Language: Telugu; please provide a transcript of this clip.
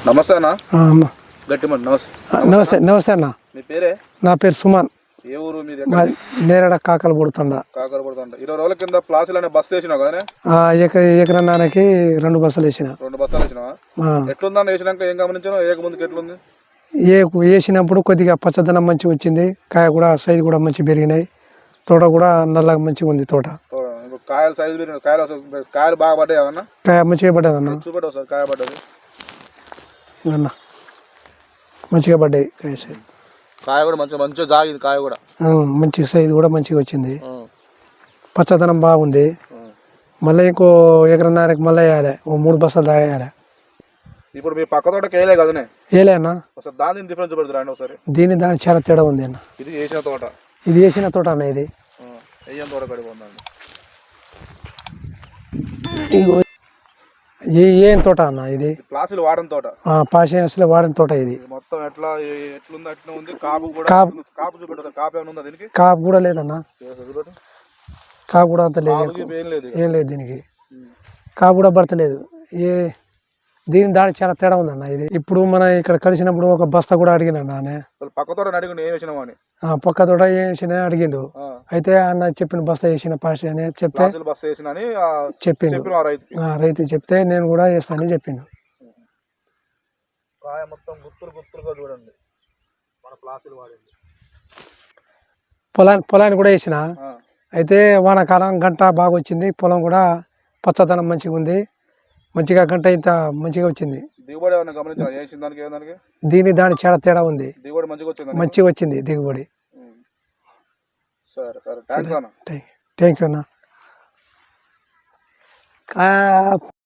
నమస్తే అన్న. అన్న గట్టి మాట నమస్తే. నమస్తే నమస్తే అన్న. మీ పేరే? నా పేరు సుమన్. ఏ ఊరు మీది? నేరడ కాకలు పడుతుండ. 20 రోజుల కింద ప్లాసులు అనే బస్సు వేసినావు కదా? ఎకరన్నానికి 2 బస్సులు వేసిన. 2 బస్సాలు వేసినావా? ఎట్లుందని వేసినాక ఏం గమనించావు? ఏక ముందుకు ఎట్లుంది? వేసినప్పుడు కొద్దిగా పచ్చదనం మంచిగా వచ్చింది. కాయ కూడా సైజు కూడా మంచిగా పెరిగినాయి. తోట కూడా నల్లగా మంచిగా ఉంది తోట. కాయలు సైజు పెరిగిన కాయలు బాగా పడ్డాయి అన్న? కాయ మంచిగా పడ్డది అన్న. చూపెట్టావు సార్ కాయ పడ్డది అన్న, మంచిగా పడ్డాయి. కాయ కూడా మంచిగా జాగింది. కాయ కూడా మంచి సైజు కూడా మంచిగా వచ్చింది. పచ్చదనం బాగుంది. మళ్ళీ ఇంకో ఎకరన్నరకి మళ్ళీ వేయాలి. 3 బస్తాలు దాకా వేయాలి. ఇప్పుడు మీ పక్క తోటకి వేయలే కదనే? వేయలే అన్న. ఒకసారి దాని డిఫరెన్స్ పెడతారా అండి ఒకసారి? దాని చాలా తేడా ఉంది అన్న. ఇది వేసిన తోట, ఇది వేసిన తోట అన్న. ఇది వేయని తోట కడిపోందండి. ఏం తోట అన్న? ఇది ప్లాసులు వాడని తోట. పాషలు వాడిన తోట. ఇది మొత్తం ఎట్లుంది అట్లా ఉంది. కాపు కూడా కాపు చూపెడతారు. కాపు ఏమైనా ఉందా దీనికి? కాపు కూడా లేదన్న. కాపు కూడా అంత లేదు. ఏం లేదు దీనికి. కాపు కూడా పడతలేదు. దానికి చాలా తేడా ఉందన్న. ఇది ఇప్పుడు మన ఇక్కడ కలిసినప్పుడు ఒక బస్తా కూడా అడిగిన పక్క తోట అడిగి ఏం వేసినామని. పక్క తోట ఏం వేసినా అడిగిండు. అయితే అన్న చెప్పిన బస్తా వేసిన పాష అని చెప్తే చెప్పిండు. రైతు చెప్తే నేను కూడా వేస్తానని చెప్పిండు. కాయ మొత్తం గుత్తులుగా చూడండి. మన ప్లాసులు వాడింది. పొలాన్ని కూడా వేసిన. అయితే వానాకాలం గంట బాగా వచ్చింది. పొలం కూడా పచ్చదనం మంచిగా ఉంది. మంచిగా గంట ఇంత మంచిగా వచ్చింది. దిగుబడి ఏమైనా గమనించారా? వేసిన దానికి దానికి చాలా తేడా ఉంది. దిగుబడి మంచిగా వచ్చింది దిగుబడి. సరే థ్యాంక్స్ అన్న. థ్యాంక్ యూ అన్న.